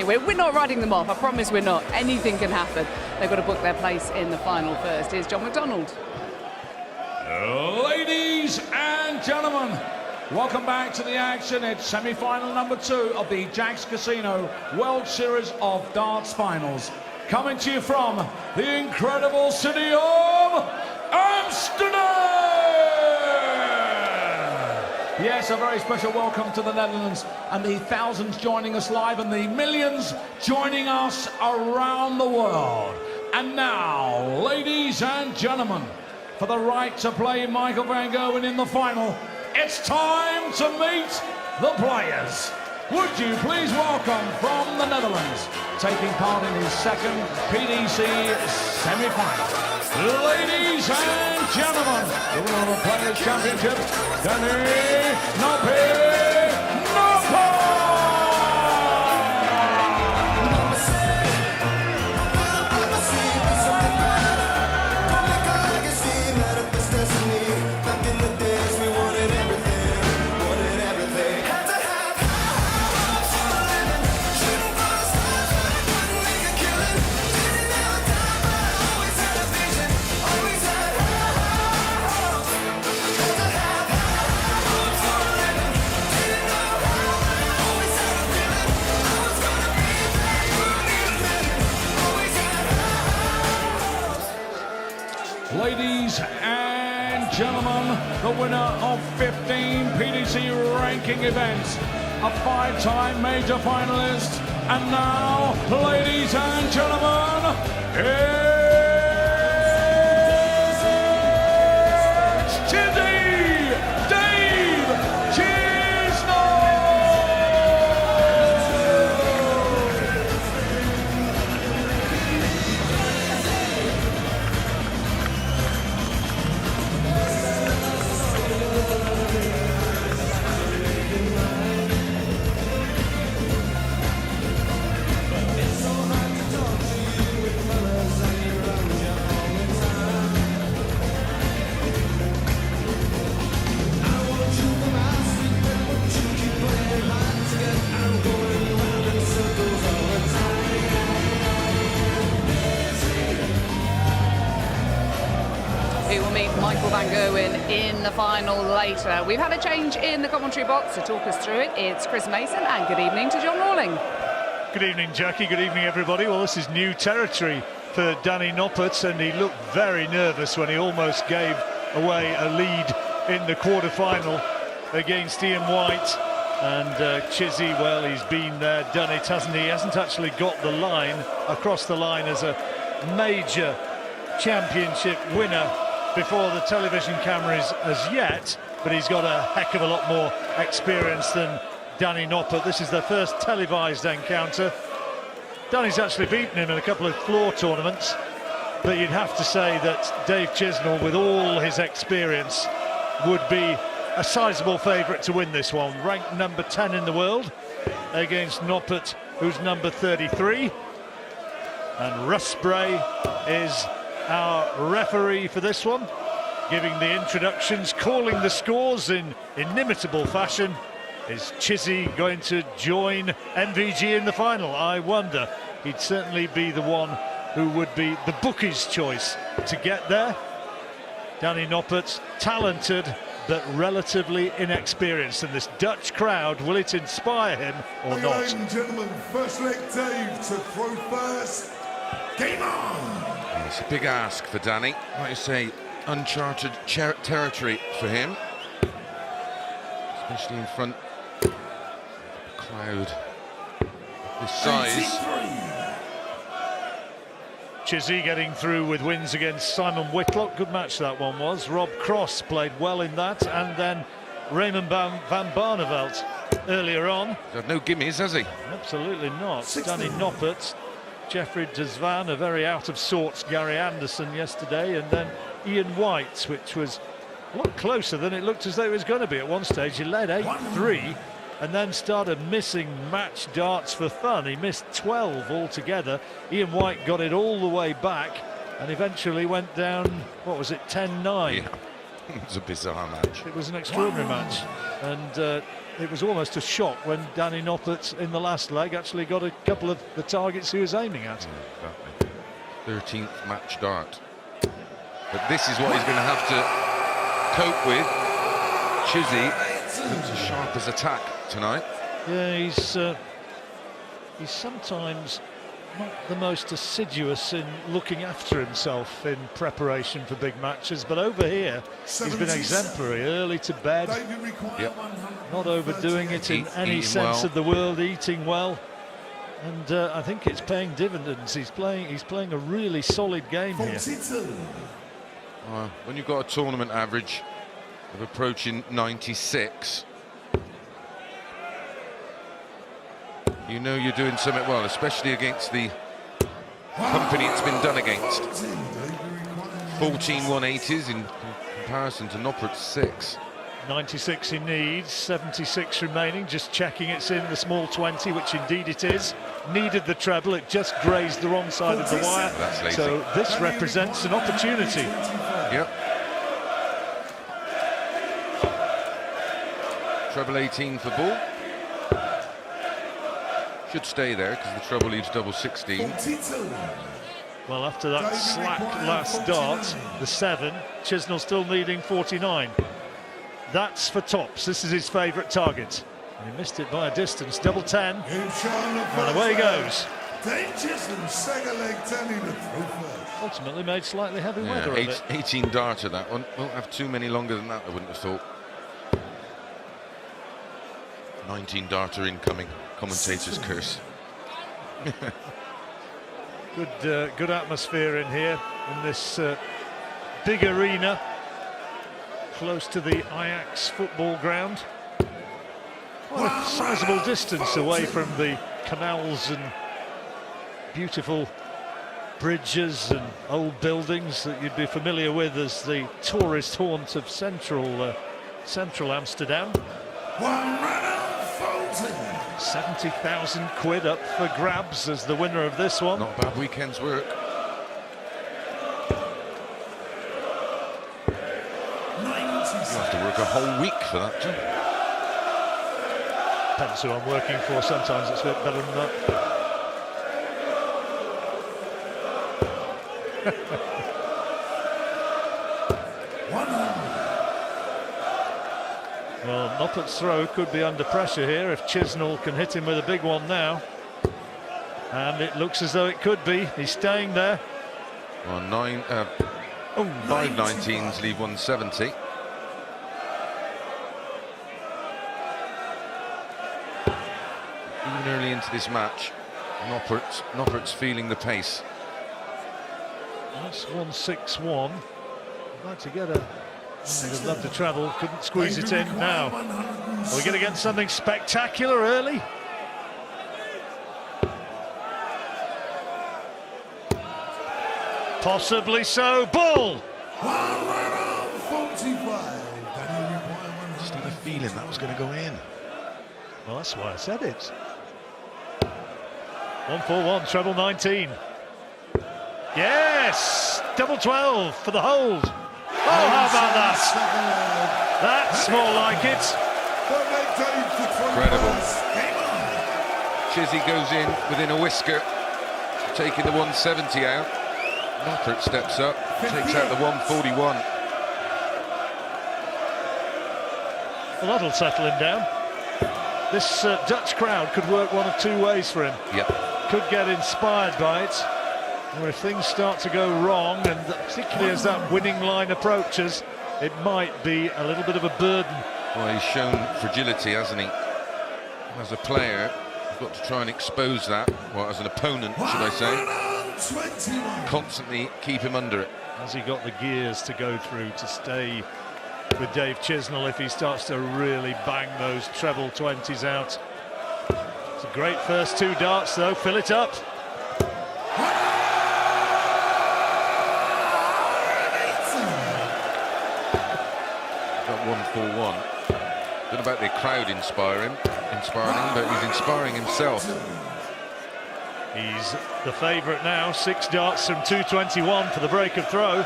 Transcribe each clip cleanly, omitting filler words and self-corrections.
We're not writing them off. I promise we're not. Anything can happen. They've got to book their place in the final first. Here's John McDonald. Ladies and gentlemen, welcome back to the action. It's semi-final number 2 of the Jack's Casino World Series of Darts Finals. Coming to you from the incredible city of Amsterdam! Yes, a very special welcome to the Netherlands and the thousands joining us live and the millions joining us around the world. And now, ladies and gentlemen, for the right to play Michael van Gerwen in the final, it's time to meet the players. Would you please welcome from the Netherlands, taking part in his second PDC semi-final, ladies and gentlemen, the winner of the Players' Championship, Danny Noppert! Ladies and gentlemen, the winner of 15 PDC ranking events, a 5-time major finalist, and now, ladies and gentlemen, it's Chisnall! Who will meet Michael van Gerwen in the final later. We've had a change in the commentary box. To talk us through it, it's Chris Mason, and good evening to John Rawling. Good evening, Jackie. Good evening, everybody. Well, this is new territory for Danny Noppert, and he looked very nervous when he almost gave away a lead in the quarter-final against Ian White. And Chizzy, well, he's been there, done it, hasn't he? He hasn't actually got the line, across the line as a major championship winner before the television cameras as yet, but he's got a heck of a lot more experience than Danny Noppert. This is their first televised encounter. Danny's actually beaten him in a couple of floor tournaments, but you'd have to say that Dave Chisnall, with all his experience, would be a sizable favourite to win this one. Ranked number 10 in the world against Noppert, who's number 33. And Russ Spray is our referee for this one, giving the introductions, calling the scores in inimitable fashion. Is Chizzy going to join MVG in the final? I wonder. He'd certainly be the one who would be the bookie's choice to get there. Danny Noppert, talented but relatively inexperienced, and this Dutch crowd, will it inspire him or not? Ladies and gentlemen, first leg Dave to throw first. Game on! It's a big ask for Danny. Like you say, uncharted territory for him, especially in front of a crowd this size. Chizzy getting through with wins against Simon Whitlock. Good match that one was. Rob Cross played well in that, and then Raymond van Barneveld earlier on. He's had no gimmies, has he? Absolutely not. Danny Noppert, Jeffrey Desvan, a very out of sorts Gary Anderson yesterday, and then Ian White, which was a lot closer than it looked as though it was going to be at one stage. He led 8-3 and then started missing match darts for fun. He missed 12 altogether. Ian White got it all the way back and eventually went down, what was it, 10-9. Yeah. It was a bizarre match. It was an extraordinary match, and it was almost a shock when Danny Noppert in the last leg actually got a couple of the targets he was aiming at. Yeah, exactly. 13th match dart. But this is what he's going to have to cope with. Chizzy looks as sharp as a tack tonight. Yeah, he's sometimes not the most assiduous in looking after himself in preparation for big matches, but over here he's been exemplary, early to bed, Yep. not overdoing it in any sense of the word, eating well, and I think it's paying dividends. He's playing a really solid game here. When you've got a tournament average of approaching 96, you know you're doing something well, especially against the company it's been done against. 14 180s in comparison to Noppert's 6. 96 he needs, 76 remaining, just checking it's in the small 20, which indeed it is. Needed the treble, it just grazed the wrong side of the wire. That's lazy. So this represents an opportunity. Yep. Treble 18 for ball. Should stay there because the treble leaves double 16. Well, after that slack last dart, the 7, Chisnall still needing 49. That's for tops. This is his favourite target. And he missed it by a distance. Double 10. And away he goes. Ultimately made slightly heavy weather of it. 18 darter, that one. Won't have too many longer than that, I wouldn't have thought. 19 darter incoming. Commentator's curse. Good atmosphere in here, in this big arena, close to the Ajax football ground. Quite a sizable distance away from the canals and beautiful bridges and old buildings that you'd be familiar with as the tourist haunt of central Amsterdam. 70,000 quid up for grabs as the winner of this one. Not a bad weekend's work. You have to work a whole week for that, too. Depends who I'm working for, sometimes it's a bit better than that. Well, Noppert's throw could be under pressure here if Chisnall can hit him with a big one now. And it looks as though it could be. He's staying there. Well, 5 19s leave 170. Even early into this match, Noppert's feeling the pace. That's 161. I'd like to get a... He'd love to travel, couldn't squeeze it in now. Are we going to get something spectacular early? Possibly so. Ball! Just had a feeling that was going to go in. Well, that's why I said it. 141, treble 19. Yes! Double 12 for the hold. Oh, how about that? That's more like it. Incredible. Chizzy goes in within a whisker, taking the 170 out. Noppert steps up, takes out the 141. Well, that'll settle him down. This Dutch crowd could work one of two ways for him. Yep. Could get inspired by it, or if things start to go wrong, and particularly as that winning line approaches, it might be a little bit of a burden. Well, he's shown fragility, hasn't he? As a player, you've got to try and expose that, well, as an opponent, should I say. Constantly keep him under it. Has he got the gears to go through to stay with Dave Chisnall if he starts to really bang those treble 20s out? It's a great first 2 darts, though. Fill it up. Got 141. Don't know about the crowd inspiring him, but he's inspiring himself. He's the favourite now. 6 darts from 221 for the break of throw.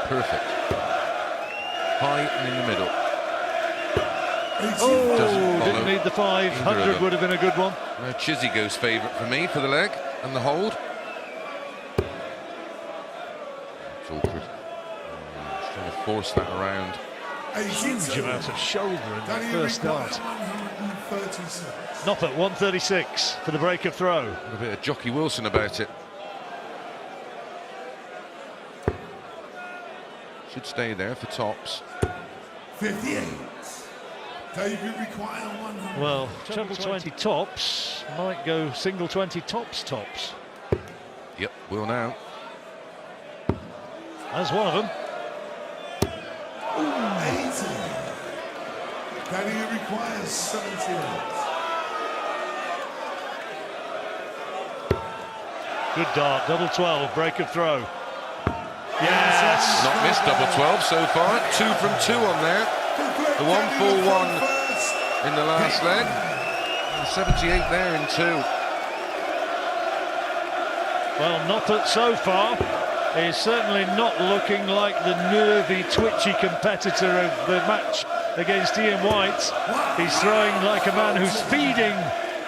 Perfect. High and in the middle. Oh, didn't need the 500, would have been a good one. Now Chizzy goes favourite for me for the leg and the hold. It's awkward. He's trying to force that around. Huge amount of shoulder in that first start. Noppert 136 for the break of throw. A bit of Jockey Wilson about it. Should stay there for tops. 58. David require 100. Well, treble 20 tops might go single 20 tops. Yep, will now. That's one of them. 80. Daddy requires 78. Good dart, double 12, break of throw. Yes! Not missed double 12 so far. 2 from 2 on there. The 141 in the last leg. And 78 there in 2. Well, Noppert so far is certainly not looking like the nervy, twitchy competitor of the match against Ian White. He's throwing like a man who's feeding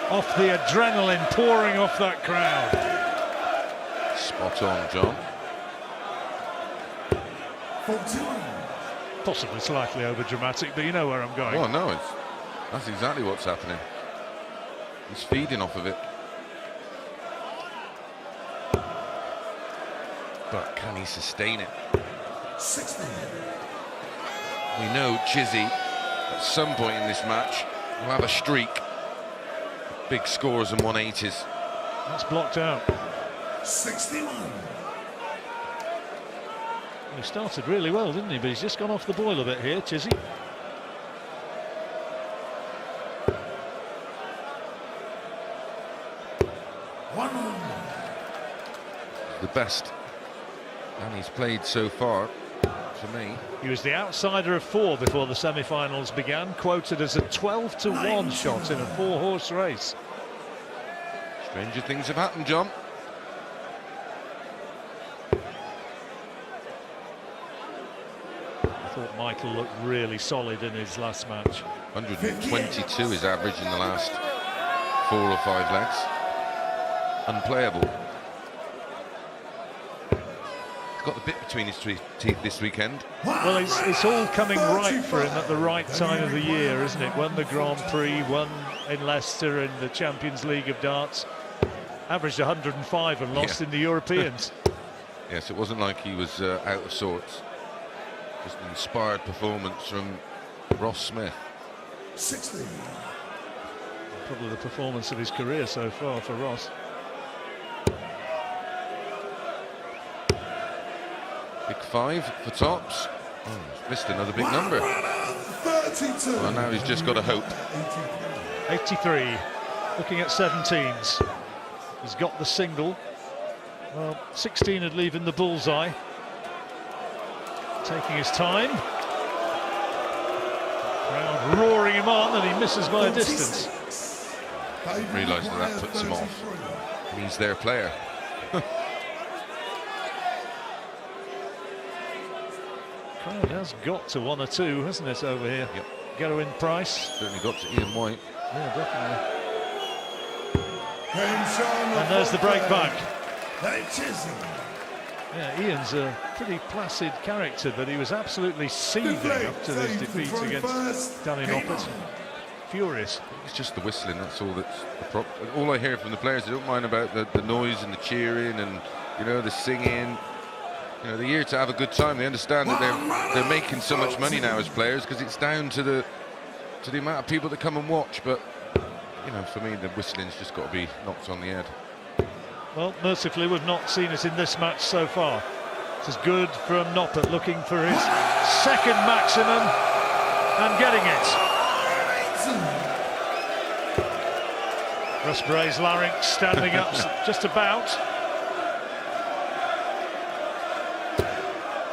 off the adrenaline pouring off that crowd. Spot on, John. 41. Possibly slightly over-dramatic, but you know where I'm going. Oh no, that's exactly what's happening. He's feeding off of it. But can he sustain it? 60. We know Chizzy, at some point in this match, will have a streak. Big scores and 180s. That's blocked out. 61. He started really well, didn't he? But he's just gone off the boil a bit here, Chizzy. The best and he's played so far, for me. He was the outsider of 4 before the semi-finals began, quoted as a 12-to-1 shot in a 4-horse race. Stranger things have happened, John. I thought Michael looked really solid in his last match. 122 is average in the last 4 or 5 legs. Unplayable. He's got the bit between his teeth this weekend. Well, it's all coming right for him at the right time of the year, isn't it? Won the Grand Prix, won in Leicester in the Champions League of Darts. Averaged 105 and lost in the Europeans. Yes, it wasn't like he was out of sorts. Just an inspired performance from Ross Smith. 60. Probably the performance of his career so far for Ross. Big 5 for tops. Oh, he's missed another big number. 32. Well, now he's just got to hope. 83, looking at 17s. He's got the single. Well, 16 would leave in the bullseye. Taking his time. Crowd roaring him on, and he misses by a distance. Realised that puts him off. And he's their player. Crowd has got to 1 or 2, hasn't it, over here? Yep. Gerwyn Price. Certainly got to Ian White. Yeah, definitely. And And there's the break back. Chisnall. Yeah, Ian's a pretty placid character, but he was absolutely seething after this defeat against Danny Noppert. Furious. It's just the whistling, that's all that's the problem. All I hear from the players, they don't mind about the noise and the cheering and, you know, the singing. You know, they're here to have a good time. They understand that they're making so much money now as players because it's down to the amount of people that come and watch. But, you know, for me, the whistling's just got to be knocked on the head. Well, mercifully, we've not seen it in this match so far. This is good from Noppert, looking for his second maximum and getting it. Russ Bray's larynx standing up just about.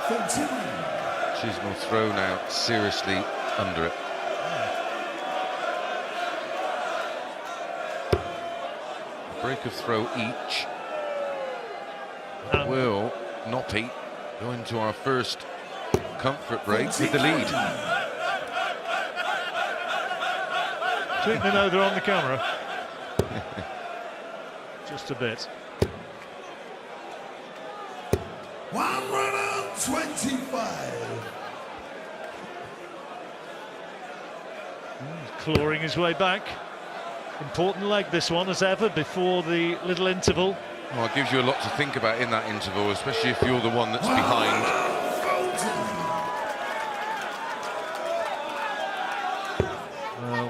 14. Chisnall thrown out seriously under it. A break of throw each. Will Noppert go into our first comfort break with the lead. Do you think they know they're on the camera? Just a bit. 125. Clawing his way back. Important leg this one as ever before the little interval. Well, it gives you a lot to think about in that interval, especially if you're the one that's behind.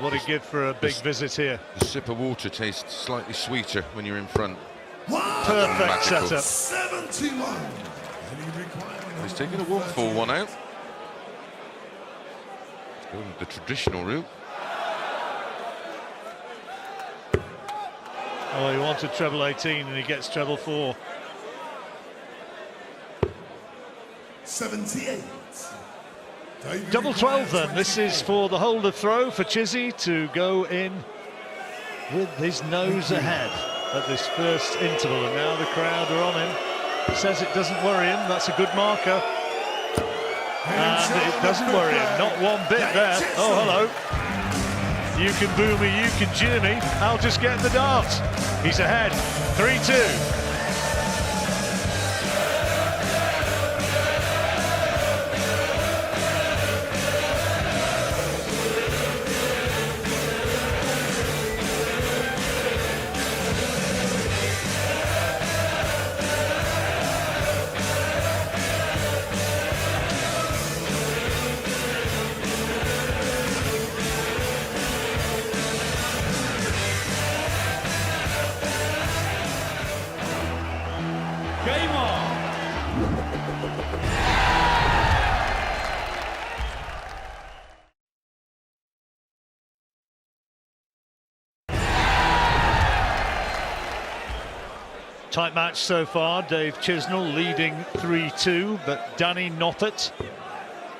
What a gift for a big visit here. The sip of water tastes slightly sweeter when you're in front. Perfect setup. 71. He's taking a 1-4-1 out. He's going the traditional route. Oh, he wanted treble 18 and he gets treble 4. 78. Double 12 then. This is for the holder throw for Chizzy to go in with his nose ahead at this first interval, and now the crowd are on him. He says it doesn't worry him. That's a good marker. And it doesn't worry him, not one bit there. Oh, hello. You can boo me, you can jeer me, I'll just get the dart. He's ahead, 3-2. Game on! Tight match so far. Dave Chisnall leading 3-2, but Danny Noppert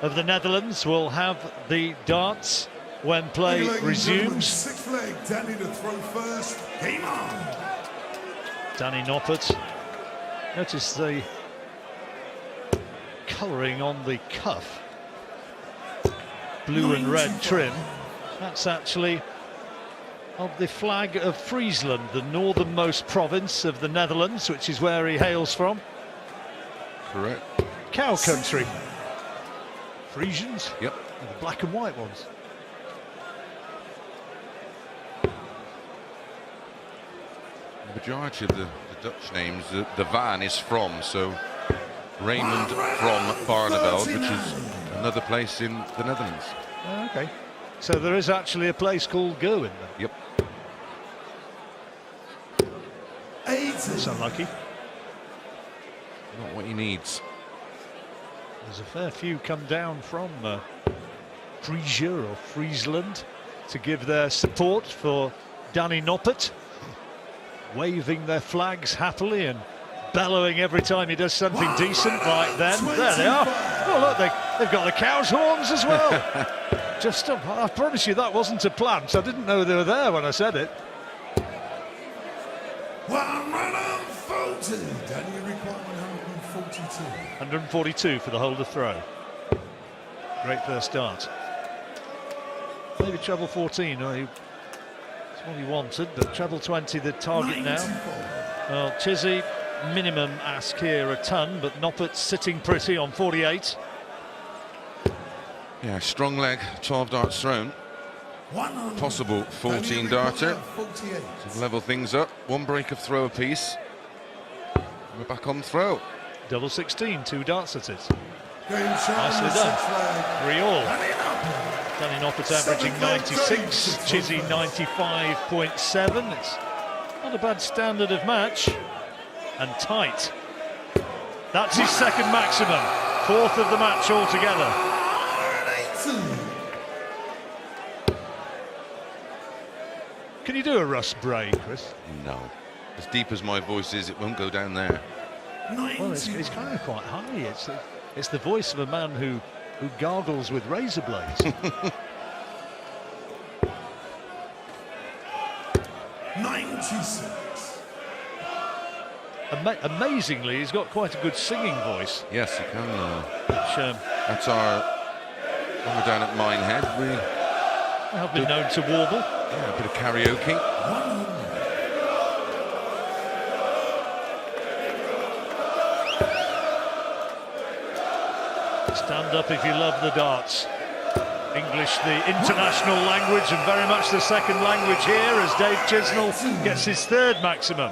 of the Netherlands will have the darts when play resumes. Sixth leg, Danny to throw first. Game on. Danny Noppert. Notice the colouring on the cuff. Blue and red trim. That's actually of the flag of Friesland, the northernmost province of the Netherlands, which is where he hails from. Correct. Cow country. Frisians? Yep. And the black and white ones. The majority of the Dutch names, the van is from, so Raymond from Barneveld, which is another place in the Netherlands. Okay. So there is actually a place called Gerwin then? Yep. That's unlucky. Not what he needs. There's a fair few come down from Frisia or Friesland to give their support for Danny Noppert, waving their flags happily and bellowing every time he does something decent. Right then, there they are. Oh look, they've got the cow's horns as well. Just, I promise you that wasn't a plant. I didn't know they were there when I said it. 140. Danny required 142. 142 for the holder throw. Great first start. Maybe treble 14. That's what he wanted, but treble 20 the target now. Well, Chizzy, minimum ask here a ton, but Noppert sitting pretty on 48. Yeah, strong leg, 12 darts thrown. Possible 14 darter. To level things up. One break of throw apiece. We're back on throw. Double 16, 2 darts at it. Nicely done. 3-all. Danny Noppert averaging 96, Chizzy 95.7. It's not a bad standard of match. And tight. That's his second maximum. Fourth of the match altogether. Can you do a Russ Bray, Chris? No. As deep as my voice is, it won't go down there. Well, it's kind of quite high. It's the voice of a man who gargles with razor blades. 96. Amazingly, he's got quite a good singing voice. Yes, you can. Which At our, when we're down at Minehead, we I've been known to warble. yeah, a bit of karaoke. Stand up if you love the darts. English, the international language, and very much the second language here as Dave Chisnall gets his third maximum.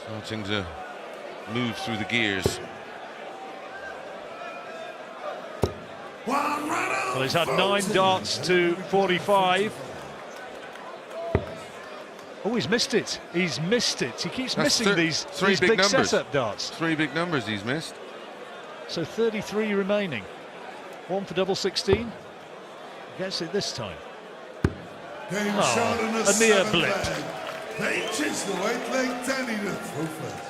Starting to move through the gears. Well, he's had 9 darts to 45. Oh, he's missed it. He's missed it. He keeps missing these big numbers. setup darts. 3 big numbers he's missed. So 33 remaining. 1 for double 16. Gets it this time. Oh, a mere blip. Dave Chisnall, 8-leg Danny to throw first.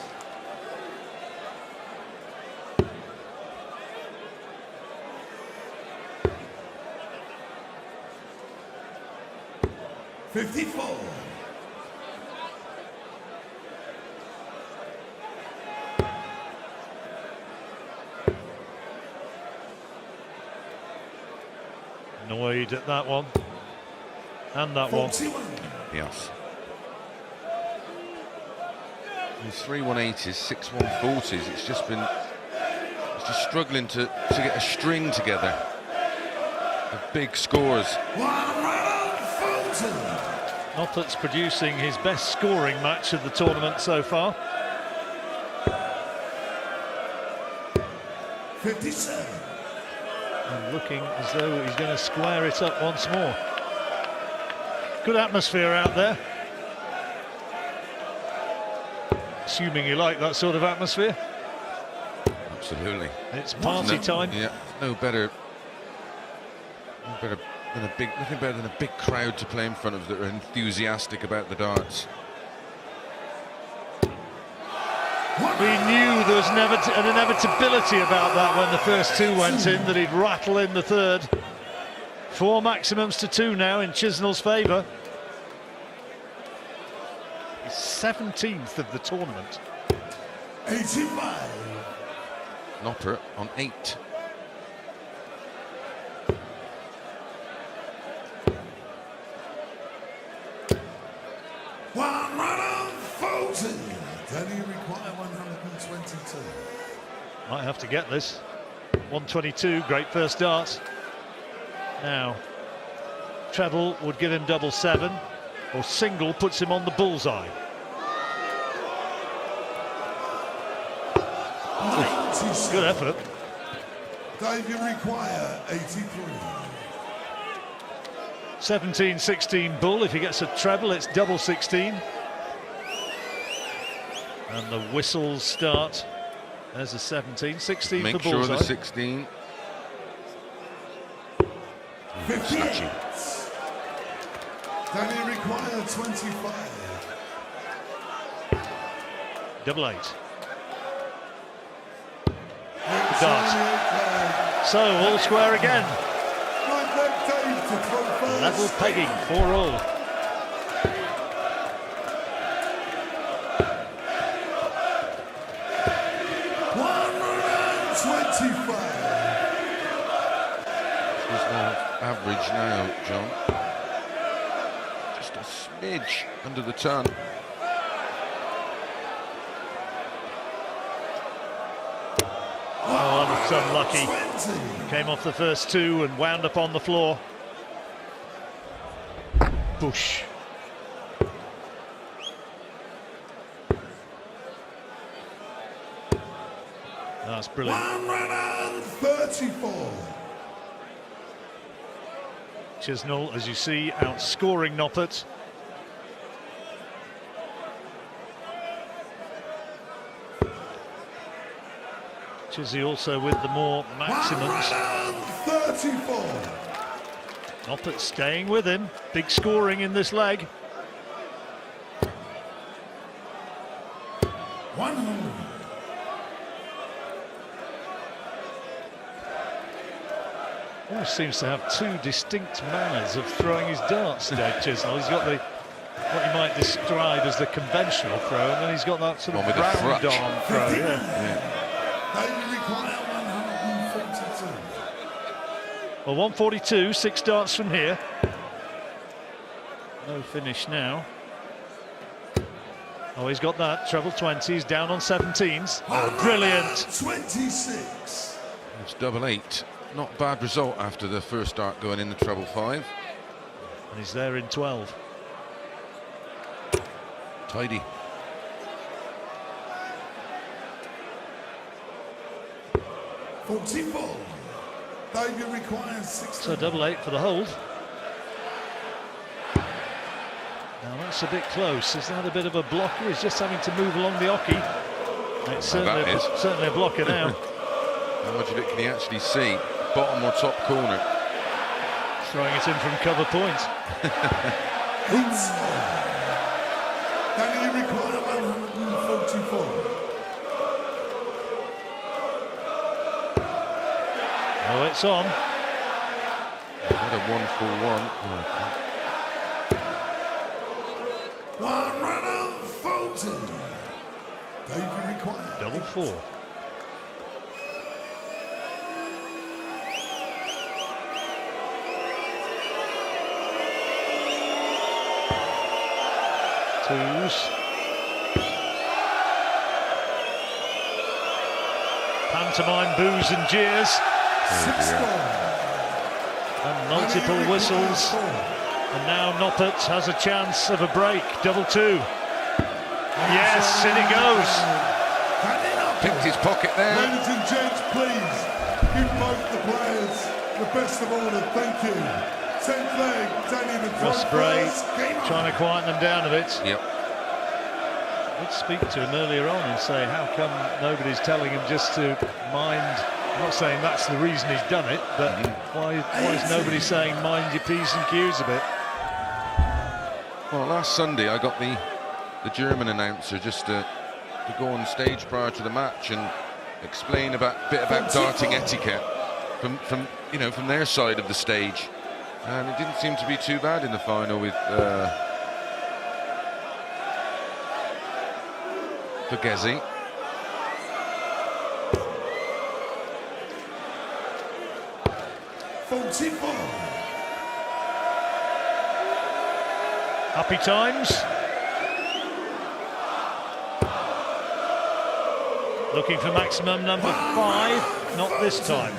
$54. Annoyed at that one. And that 41. one. Yes. These 3 180s, 6 140s. It's just struggling to get a string together of big scores. Noppert's producing his best scoring match of the tournament so far. 57. And looking as though he's going to square it up once more. Good atmosphere out there. Assuming you like that sort of atmosphere. Absolutely. It's party time. Yeah, no better than nothing better than a big crowd to play in front of that are enthusiastic about the darts. We knew there was an inevitability about that when the first 2 went in, that he'd rattle in the third. 4 maximums to 2 now in Chisnall's favour. He's 17th of the tournament. 85. Noppert on 8. Danny require 122. Might have to get this. 122, great first dart. Now, treble would give him double 7, or single puts him on the bullseye. Good effort. Dave, you require 83. 17-16 bull. If he gets a treble, it's double 16. And the whistles start. There's a 17, 16 Make for sure bullseye. the 16. 58. Danny require 25. Double 8. Dart. So all square again. Level pegging, 4-all. Average now, John. Just a smidge under the ton. Oh, that's unlucky. Came off the first 2 and wound up on the floor. Bush. That's brilliant. 134. Chisnall, as you see, outscoring Noppert. Chizzy also with the more maximums. 34. Noppert staying with him. Big scoring in this leg. 100. Almost seems to have 2 distinct manners of throwing his darts, Dave Chisnall. He's got what you might describe as the conventional throw, and then he's got that sort of round arm throw. Yeah. They require Well, 142, 6 darts from here. No finish now. Oh, he's got that. Treble 20s, down on 17s. Oh, brilliant. 26. It's double 8. Not bad result after the first dart going in the treble 5. And he's there in 12. Tidy. $44. David requires 60. So double 8 for the hold. Now that's a bit close. Is that a bit of a blocker? He's just having to move along the hockey. It's certainly a blocker now. How much of it can he actually see? Bottom or top corner? Throwing it in from cover point. Danny, you require 144. Oh, it's on. What a 1-4-1. One run of 40. David requires. Double 4. Twos. Pantomime boos and jeers. And multiple whistles. And now Noppert has a chance of a break. Double 2. Yes, in it goes. Picked his pocket there. Ladies and gents, please give both the players the best of order. Thank you. 10th leg, Danny the Ross Bray trying to quieten them down a bit. Yep. Let's speak to him earlier on and say, how come nobody's telling him just to mind? I'm not saying that's the reason he's done it, but why is nobody saying mind your P's and Q's a bit? Well, last Sunday I got the German announcer just to go on stage prior to the match and explain a bit about darting etiquette from their side of the stage, and it didn't seem to be too bad in the final with Verghese. Happy times. Looking for maximum number 5, not this time.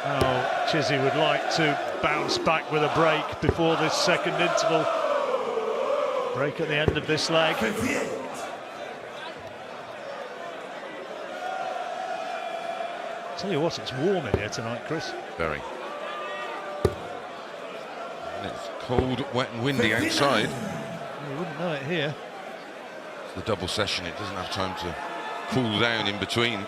Oh, Chizzy would like to bounce back with a break before this second interval. Break at the end of this leg. Tell you what, it's warm in here tonight, Chris. Very. And it's cold, wet and windy outside. You wouldn't know it here. It's the double session, it doesn't have time to cool down in between.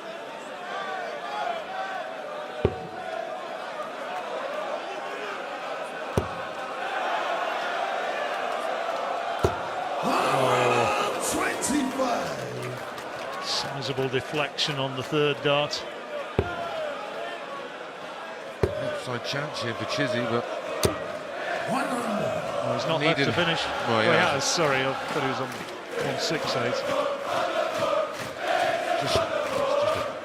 Sizable deflection on the third dart. Outside chance here for Chizzy, but Oh, he's not left to finish. Well, He yeah. has, sorry, I thought he was on 168. Just a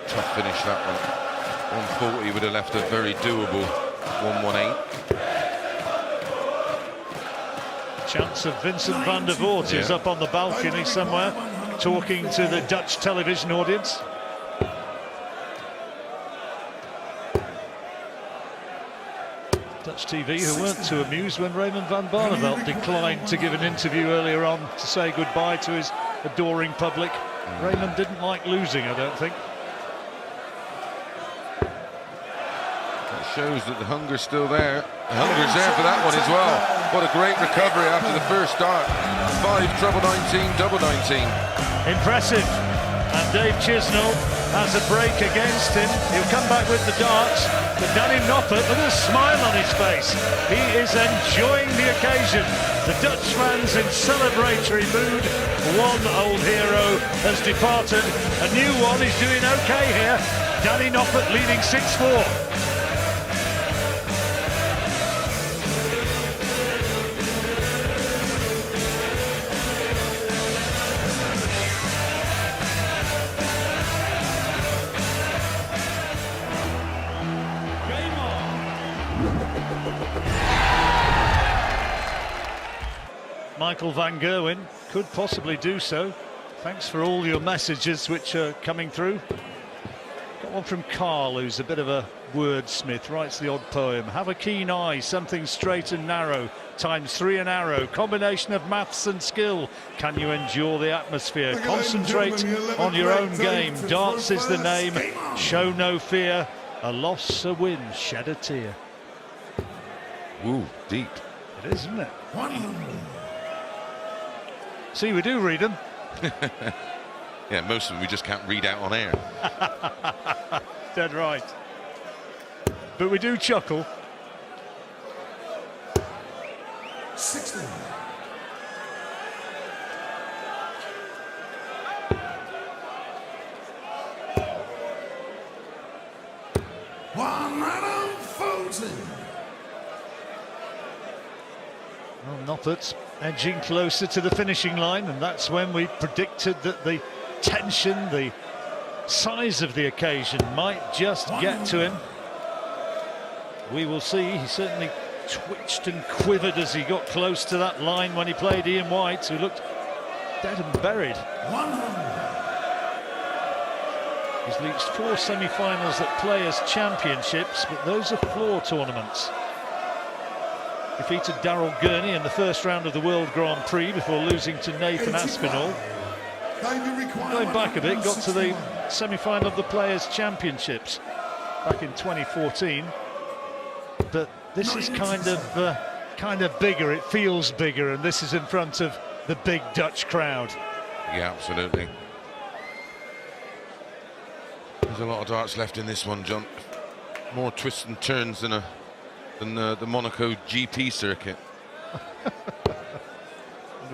tough finish, that one. 140 would have left a very doable 118. Chance of Vincent van der Voort is up on the balcony somewhere, talking to the Dutch television audience. Dutch TV, who weren't too amused when Raymond van Barneveld declined to give an interview earlier on to say goodbye to his adoring public. Raymond didn't like losing, I don't think. It shows that the hunger's still there. The hunger's there for that one as well. What a great recovery after the first start. 5 treble 19, double 19. Impressive. And Dave Chisnall has a break against him. He'll come back with the darts. But Danny Noppert, with a smile on his face, he is enjoying the occasion. The Dutch fans in celebratory mood. One old hero has departed. A new one is doing okay here. Danny Noppert leading 6-4. Michael van Gerwen could possibly do so. Thanks for all your messages which are coming through. Got one from Carl, who's a bit of a wordsmith, writes the odd poem. Have a keen eye, something straight and narrow, times 3 an arrow, combination of maths and skill. Can you endure the atmosphere? Concentrate on your own game. Darts is the name, show no fear. A loss, a win, shed a tear. Ooh, deep. It is, isn't it? See, we do read them. Yeah, most of them we just can't read out on air. Dead right. But we do chuckle. 16. Well, Noppert's edging closer to the finishing line, and that's when we predicted that the tension, the size of the occasion might just get to him. We will see. He certainly twitched and quivered as he got close to that line when he played Ian White, who looked dead and buried. He's reached 4 semi-finals at Players' Championships, but those are floor tournaments. Defeated Daryl Gurney in the first round of the World Grand Prix before losing to Nathan Aspinall. Going back a bit, got to the semi-final of the Players' Championships back in 2014. But this is kind of bigger. It feels bigger, and this is in front of the big Dutch crowd. Yeah, absolutely. There's a lot of darts left in this one, John. More twists and turns than the Monaco GP circuit.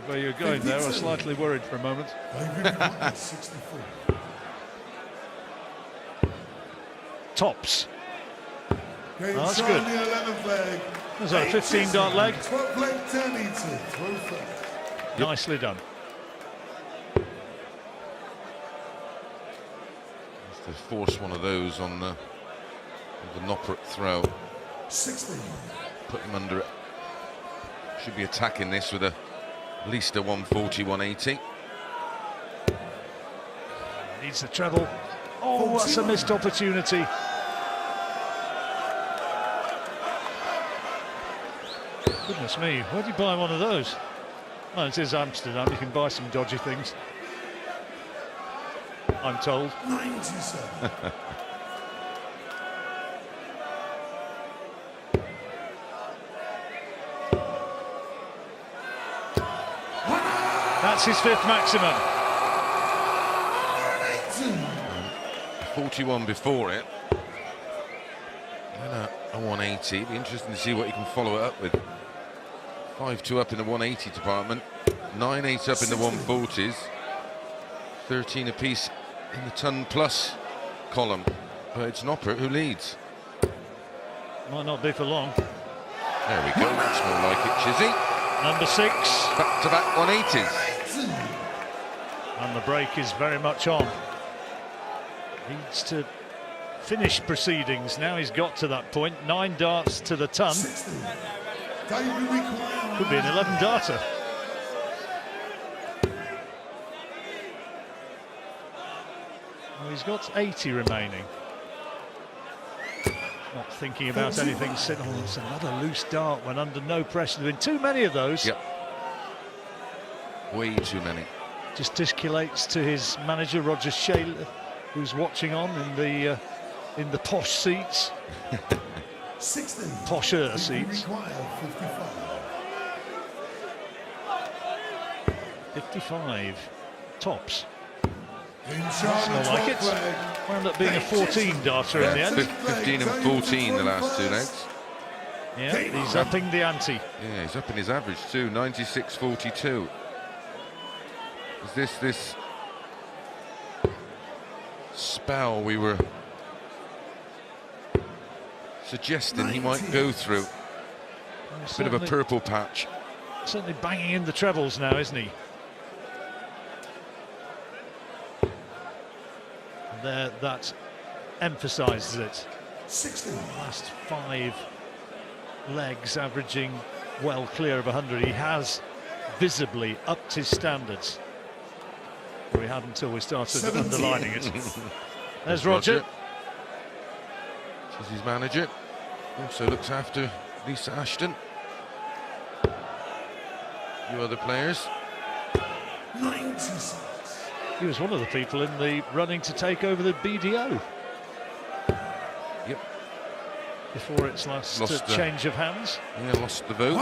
Where you're going there, I was slightly worried for a moment. Tops. Oh, that's good. Was that a 15-dart leg? Nicely done. To force one of those on the Noppert throw. 16. Put him under it. Should be attacking this with at least a 140, 180. Needs the treble. Oh, that's a missed opportunity. Goodness me, where do you buy one of those? Oh, it is Amsterdam. You can buy some dodgy things, I'm told. 97. That's his 5th maximum. 41 before it. And a 180. It'd be interesting to see what he can follow it up with. 5-2 up in the 180 department. 9-8 up in the 140s. 13 apiece in the ton plus column. But it's Noppert who leads. Might not be for long. There we go. That's more like it, Chizzy. Number 6. Back-to-back 180s. And the break is very much on. Needs to finish proceedings. Now he's got to that point. 9 darts to the ton. Could be an 11-darter. Well, he's got 80 remaining. Not thinking about anything. Oh, it's another loose dart when under no pressure. There have been too many of those. Yep. Way too many. Gesticulates to his manager Roger Shaler, who's watching on in the posh seats. 16. Posher seats. 55 tops. That's more like it. Wound up being a 14-darter in the end. 15 and 14 the last 2 legs. Yeah, he's upping the ante. Yeah, he's upping his average too. 96.42. Is this spell we were suggesting he might go through? A bit of a purple patch. Certainly banging in the trebles now, isn't he? There, that emphasises it. 16. Last 5 legs averaging well clear of 100. He has visibly upped his standards. Or he had until we started underlining it. There's Roger. She's his manager. Also looks after Lisa Ashton. A few other players. 96. He was one of the people in the running to take over the BDO. Yep. Before its last change of hands. Yeah, lost the vote.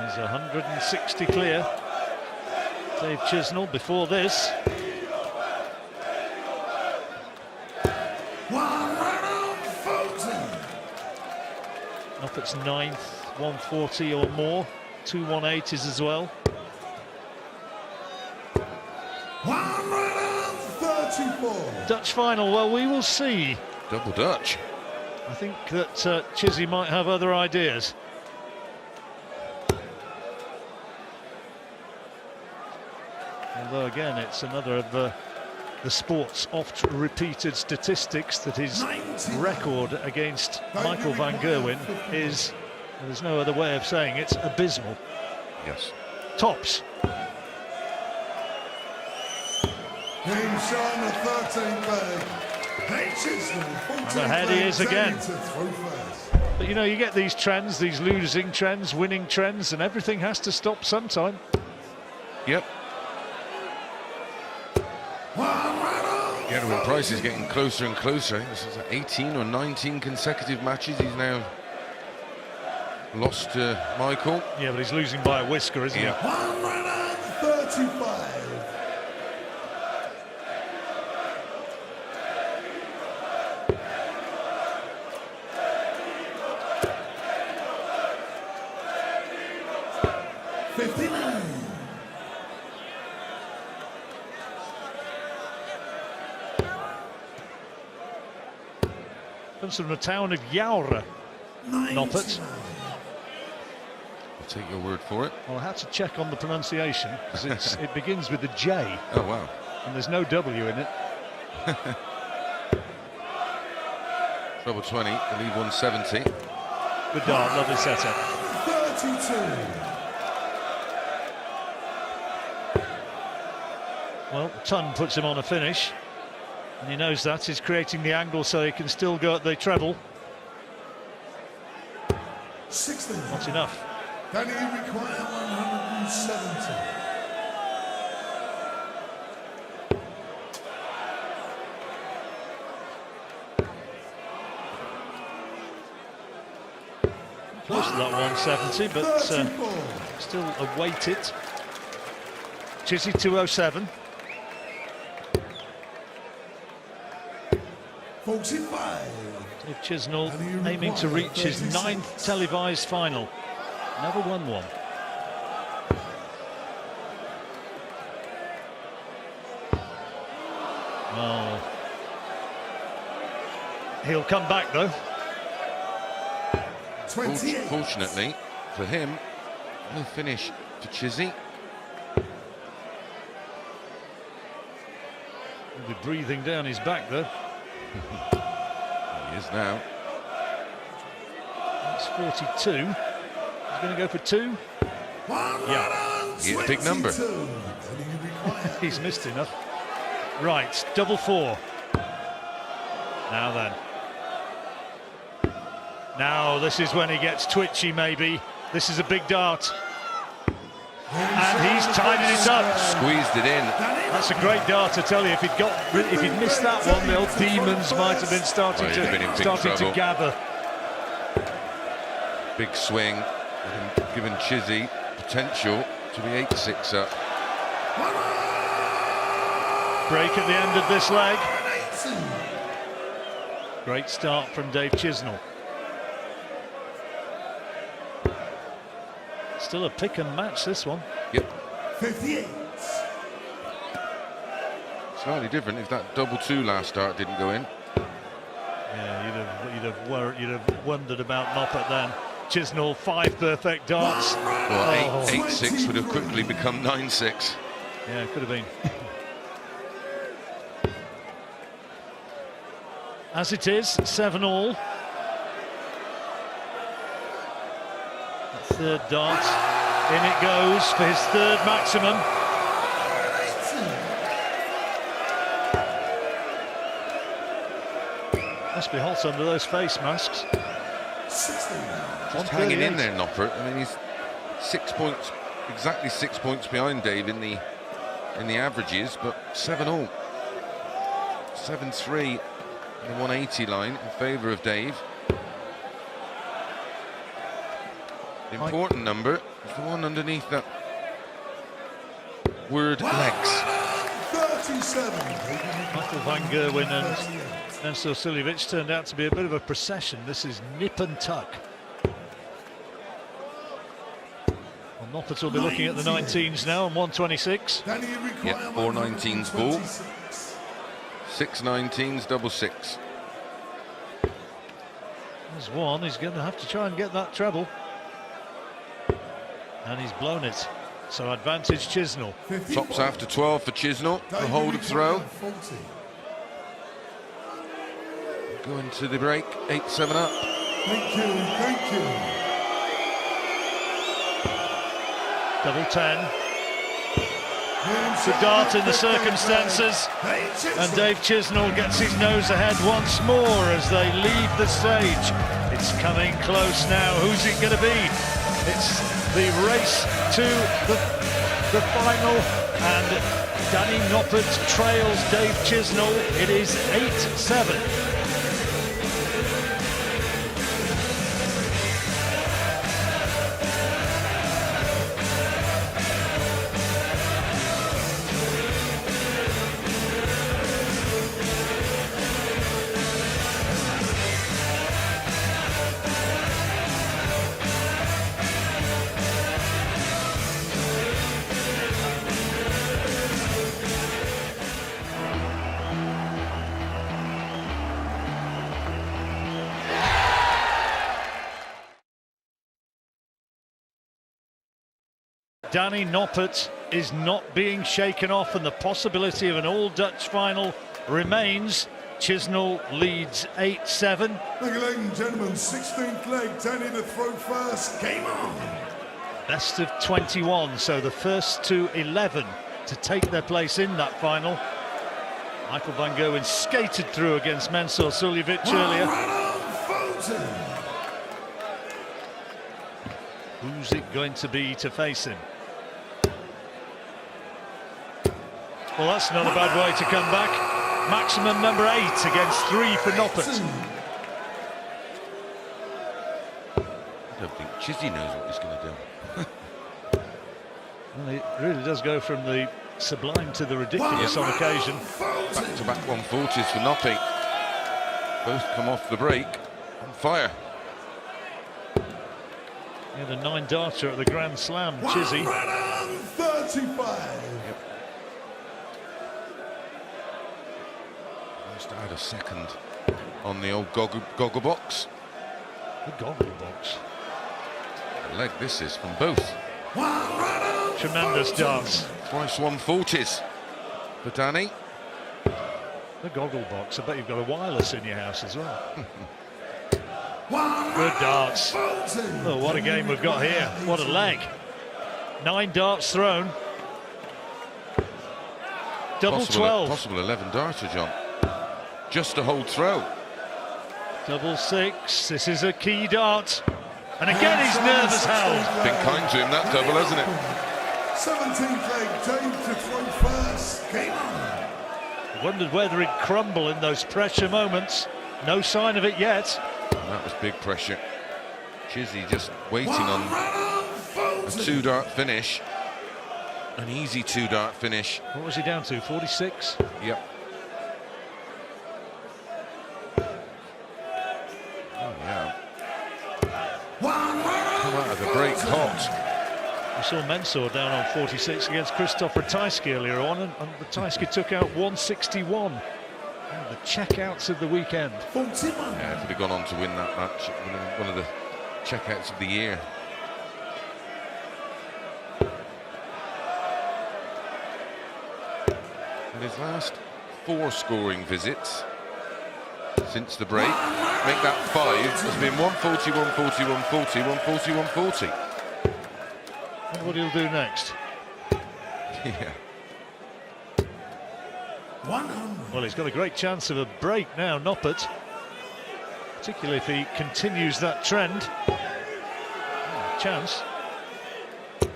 He's 160 clear. Dave Chisnall before this. Noppert's 9th, 140 or more. 2 180s as well. 134. Dutch final, well, we will see. Double Dutch. I think that Chizzy might have other ideas. Although again, it's another of the sport's oft-repeated statistics that his record against Michael van Gerwen is, there's no other way of saying it's abysmal. Yes. Tops. Game showing the 13th leg. Hey, Chisnall, And ahead he is again. But you know, you get these trends, these losing trends, winning trends, and everything has to stop sometime. Yep. Gerwin Price is getting closer and closer. I think this is 18 or 19 consecutive matches. He's now lost to Michael. Yeah, but he's losing by a whisker, isn't he? 135. Comes from the town of Yaura, Noppert. I'll take your word for it. Well, I had to check on the pronunciation because it begins with a J. Oh, wow. And there's no W in it. Treble 20, the lead 170. Good dart, lovely setup. 32. Well, Ton puts him on a finish. And he knows that. He's creating the angle so he can still go at the treble. 60. Not enough. Can he require 170? Close to that 170, but still awaited. Chizzy 207. 45. Dave Chisnall aiming to reach his 9th televised final. Never won one. Oh. He'll come back though. 28. Fortunately for him, no finish for Chizzy. He'll be breathing down his back though. He is now. That's 42. He's going to go for 2. Yeah. Yeah, big number. He's missed enough. Right, double 4. Now then. Now this is when he gets twitchy maybe. This is a big dart. And he's tidying it up. Squeezed it in. That's a great dart, I tell you. If he'd missed that one, the old demons might have been starting to gather. Big swing, giving Chizzy potential to be 8-6 up. Break at the end of this leg. Great start from Dave Chisnall. Still a pick and match, this one. Yep. 58. Slightly different if that double 2 last start didn't go in. Yeah, you'd have wondered about Noppert then. Chisnall 5 perfect darts. Well, 8-6 would have quickly become 9-6. Yeah, it could have been. As it is, 7-all. Third dart, in it goes for his third maximum. Must be hot under those face masks. Just hanging in there, Noppert. I mean, he's 6 points, exactly 6 points behind Dave in the averages, but 7-all. 7-3 in the 180 line in favour of Dave. The important number is the one underneath that word legs. 37. Michael van Gerwen and Mensur Suljovic turned out to be a bit of a procession. This is nip and tuck. Well, Noppert will be looking at the 19s now on 126. Yeah, 4 19s ball. 6 19s, double 6. There's one, he's going to have to try and get that treble. And he's blown it. So advantage Chisnall. Tops after 12 for Chisnall. A hold of throw. Going to the break. 8-7 up. Thank you, thank you. Double 10. It's a dart in the circumstances. And Dave Chisnall gets his nose ahead once more as they leave the stage. It's coming close now. Who's it going to be? It's the race to the final, and Danny Noppert trails Dave Chisnall. It is 8-7. Danny Noppert is not being shaken off, and the possibility of an all-Dutch final remains. Chisnall leads 8-7. Thank you, ladies and gentlemen. 16th leg, Danny to throw first. Game on. Best of 21, so the first to 11 to take their place in that final. Michael van Gerwen skated through against Mensur Suljovic earlier. Who's it going to be to face him? Well, that's not a bad way to come back. Maximum number 8 against 3 for Noppert. I don't think Chizzy knows what he's going to do. Well, it really does go from the sublime to the ridiculous on occasion. Back-to-back 140s for Noppert. Both come off the break on fire. Yeah, the 9-darter at the Grand Slam, Chizzy. 35. Yep. Just add a second on the old goggle box. The goggle box. The leg this is from both. Tremendous darts. Twice 140s for Danny. The goggle box. I bet you've got a wireless in your house as well. Good darts. Oh, what a game we've got here. What a leg. 9 darts thrown. Double 12. Possible 11 darter, John. Just a hold throw. Double 6. This is a key dart. And again his nerve is held. Been kind to him, that double, hasn't it? 17th leg, Dave to throw first. Game on. I wondered whether he'd crumble in those pressure moments. No sign of it yet. And that was big pressure. Chizzy just waiting on a 2-dart finish. An easy 2-dart finish. What was he down to, 46? Yep. Oh, yeah. Come out of the break hot. We saw Mensur down on 46 against Christoph Ratajski earlier on, and Ratajski took out 161. Oh, the checkouts of the weekend. 41. Yeah, if he'd have gone on to win that match, it would have been one of the checkouts of the year. And his last 4 scoring visits since the break, make that 5, has been 140, 140, 140, 140, 140. Wonder what he'll do next. Yeah. 100. Well, he's got a great chance of a break now, Noppert. Particularly if he continues that trend. Chance. He's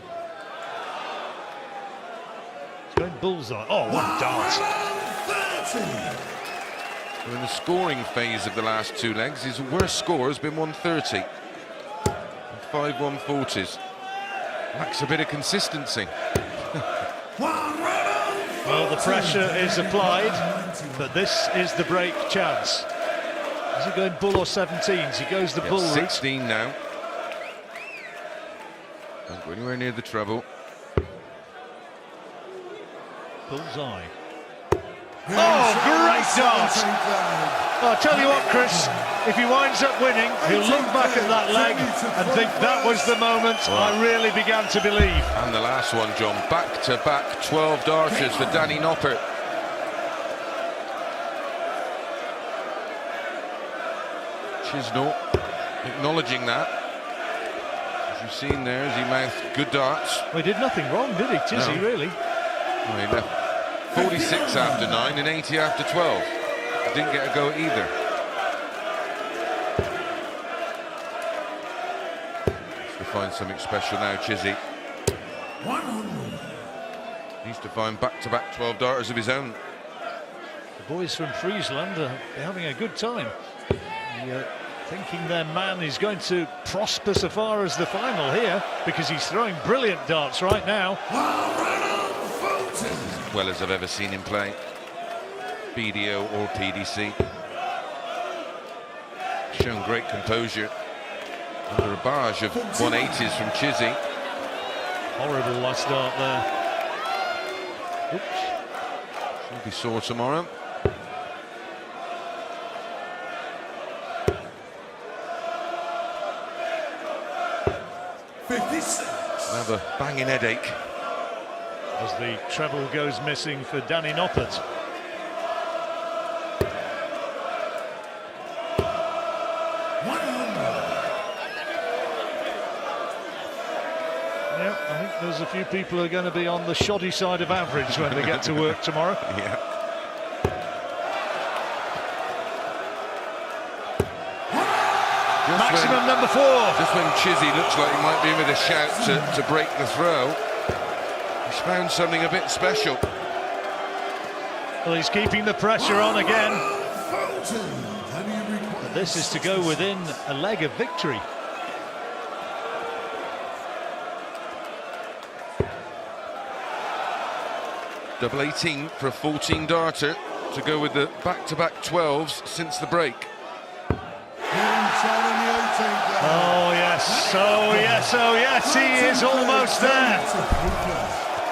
going bullseye. Oh, what a dart. 130. In the scoring phase of the last two legs, his worst score has been 130. 5 140s. Lacks a bit of consistency. Well, the pressure is applied, but this is the break chance. Is he going bull or 17s? He goes the bull route. 16 now. Don't go anywhere near the treble. Bullseye. Oh, great dart! I'll tell you what, Chris, if he winds up winning, he'll look back at that leg and think that was the moment I really began to believe. And the last one, John, back-to-back 12 darters for Danny Noppert. Chisnall acknowledging that. As you've seen there, as he mouthed good darts. Well, he did nothing wrong, did he, Chizzy, No. really? Well, he left 46 after 9 and 80 after 12. He didn't get a go at either. Needs to find something special now, Chizzy. 100. Needs to find back-to-back 12 darters of his own. The boys from Friesland are having a good time. Thinking their man is going to prosper so far as the final here, because he's throwing brilliant darts right now. As well as I've ever seen him play. BDO or PDC. Shown great composure under a barrage of 180s from Chizzy. Horrible last dart there. Oops. He'll be sore tomorrow. Another banging headache. As the treble goes missing for Danny Noppert. Yeah, I think there's a few people who are going to be on the shoddy side of average when they get to work tomorrow. Yeah. Maximum number 4. Just when Chizzy looks like he might be in with a shout to break the throw, he's found something a bit special. Well, he's keeping the pressure on again. This is to go within a leg of victory. Double 18 for a 14 darter to go with the back-to-back 12s since the break. Oh yes, oh yes, oh yes, he is almost there.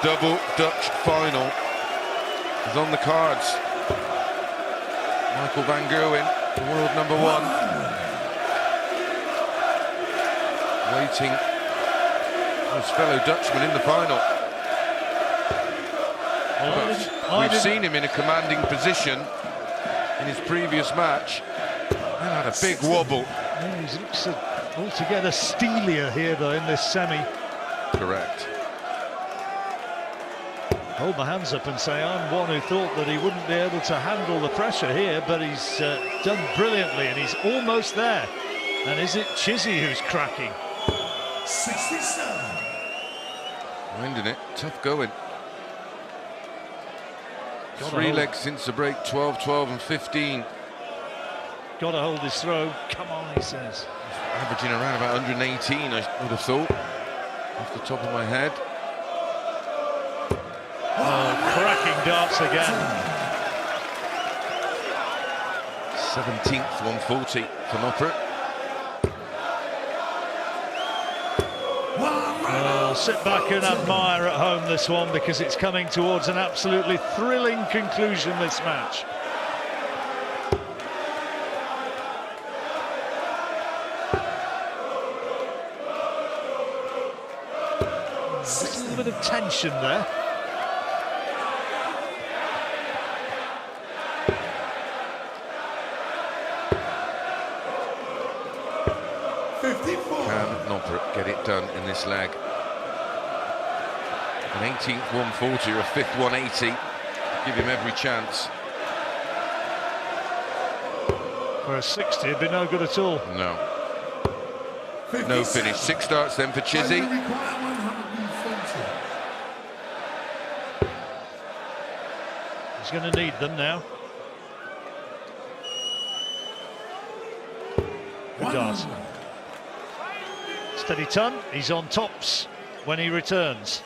Double Dutch final is on the cards. Michael van Gerwen, the world number 1. Waiting for his fellow Dutchman in the final. We've seen him in a commanding position in his previous match and had a big wobble. He looks altogether steelier here though in this semi. Correct. Hold my hands up and say I'm one who thought that he wouldn't be able to handle the pressure here, but he's done brilliantly and he's almost there. And is it Chizzy who's cracking? 67. Winding it, tough going. Gotta 3 hold. legs since the break, 12, 12 and 15. Got to hold his throw. Come on, he says. Averaging around about 118, I would have thought, off the top of my head. Oh, cracking darts again. 17th 140 for Noppert. Oh, sit back and admire at home this one, because it's coming towards an absolutely thrilling conclusion, this match. Just a little bit of tension there. Can Noppert get it done in this leg? An 18th 140 or a 5th 180. Give him every chance. For a 60, it'd be no good at all. No. No finish. 6 starts then for Chizzy. He's going to need them now. Good dart. Steady ton. He's on tops when he returns.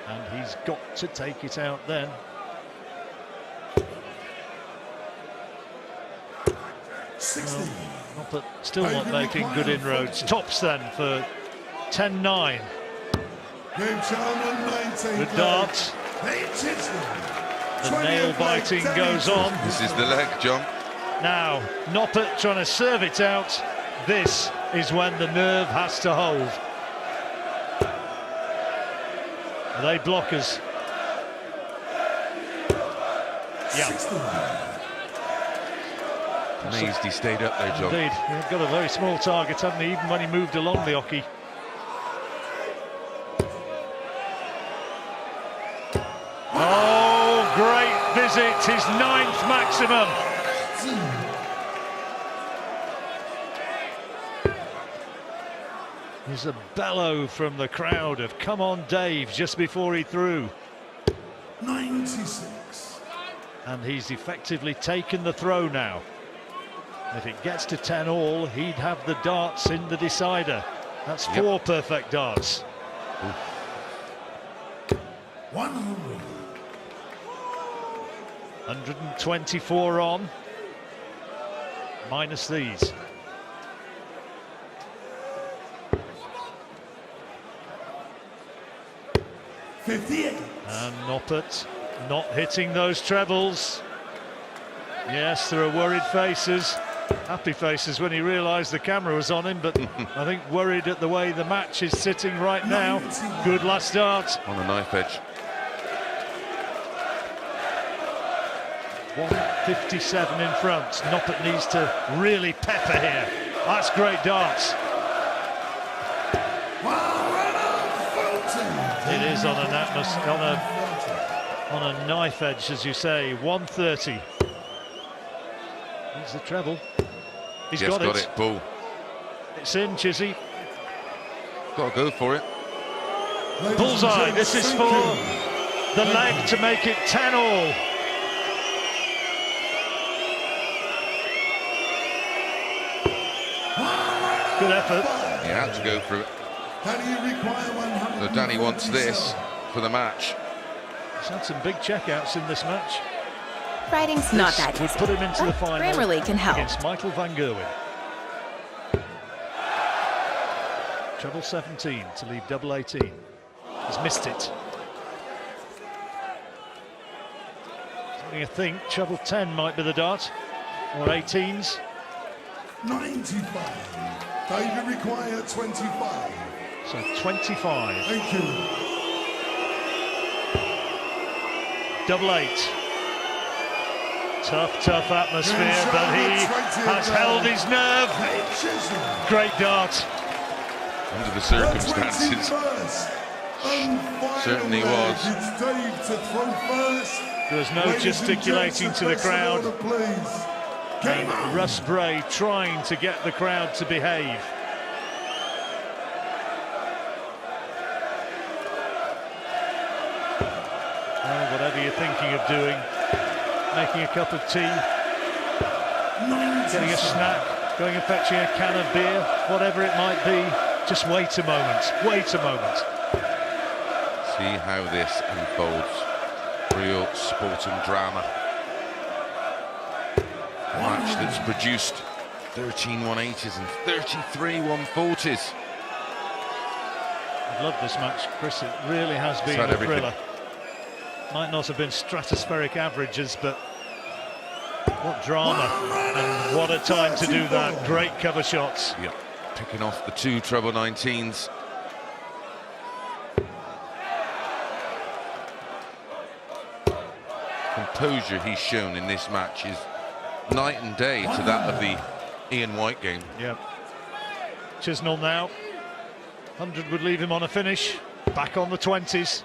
And he's got to take it out then. Noppert still not making good inroads. Tops then for 10-9. Good dart. The nail biting goes on. This is the leg, John. Now, Noppert trying to serve it out. This is when the nerve has to hold. Are they blockers? Yeah. Amazed he stayed up there, John. Indeed. He's got a very small target, hasn't he, even when he moved along the hockey. Oh, great visit, his 9th maximum. There's a bellow from the crowd of "Come on, Dave," just before he threw. 96. And he's effectively taken the throw now. If it gets to 10 all, he'd have the darts in the decider. That's 4 perfect darts. 100. 124 on, minus these. And Noppert not hitting those trebles. Yes, there are worried faces, happy faces when he realised the camera was on him, but I think worried at the way the match is sitting right now. Good last dart. On a knife edge. 157 in front. Noppert needs to really pepper here. That's great darts. It is on a knife edge, as you say. 130. Here's the treble. He's got it. Bull. It's in, Chizzy. Got to go for it. Bullseye. This is for the leg to make it 10 all. Good effort. He had to go for it. So Danny wants this for the match. He's had some big checkouts in this match. Writing's not that easy. Put him into the final. Grammarly can help. Against Michael van Gerwen. Treble 17 to leave double 18. He's missed it. Having a think, treble 10 might be the dart. Or 18s. 95. David require 25. So 25. Thank you. Double 8. Tough atmosphere, but he has held his nerve. Great dart. Under the circumstances. Certainly was. There was no gesticulating to the crowd. And Russ Bray trying to get the crowd to behave. Oh, whatever you're thinking of doing, making a cup of tea, getting a snack, going and fetching a can of beer, whatever it might be, just wait a moment, wait a moment. See how this unfolds. Real sport and drama. A match that's produced 13 180s and 33 140s. I've loved this match, Chris. It really has been a thriller. Might not have been stratospheric averages, but what drama, and what a time to do that. Great cover shots. Yep, picking off the 2 treble 19s. Composure he's shown in this match is night and day to that of the Ian White game. Yep. Chisnall now. 100 would leave him on a finish. Back on the 20s.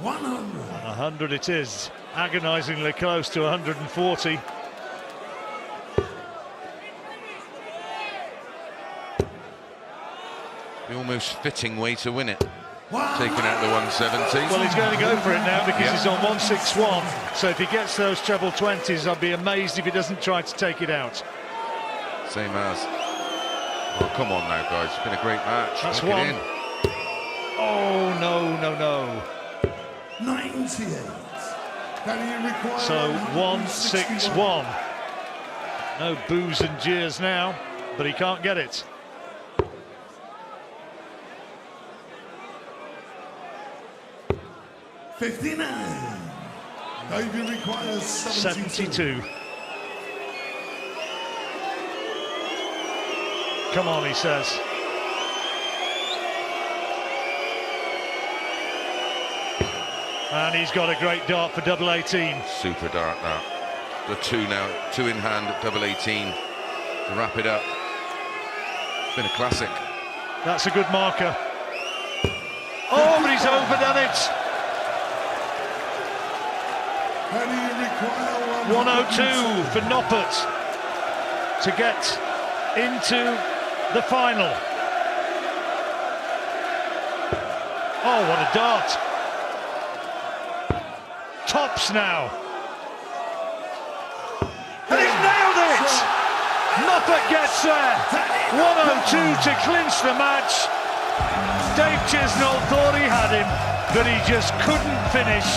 100 it is. Agonisingly close to 140. The almost fitting way to win it. Taking out the 170. Well, he's going to go for it now because he's on 161. So if he gets those treble 20s, I'd be amazed if he doesn't try to take it out. Same as. Oh, come on now, guys. It's been a great match. That's Lock one. it in. Oh, no. 98. So 161. No boos and jeers now, but he can't get it. 59. David requires 72. Come on, he says. And he's got a great dart for double 18. Super dart now. The two now, two in hand at double 18 to wrap it up. It's been a classic. That's a good marker. Oh, but he's overdone it. 102 for Noppert to get into the final. Oh, what a dart. Tops now. And he's nailed it! Noppert gets there. 102 to clinch the match. Dave Chisnall thought he had him, but he just couldn't finish.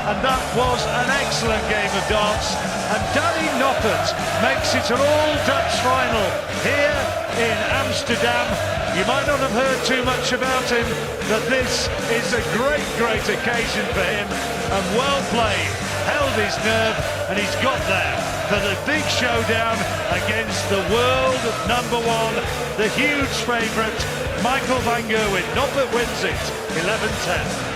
And that was an excellent game of darts. And Danny Noppert makes it an all-Dutch final here in Amsterdam. You might not have heard too much about him, but this is a great, great occasion for him. And well played, held his nerve, and he's got there for the big showdown against the world #1, the huge favourite, Michael van Gerwen. Noppert wins it, 11-10.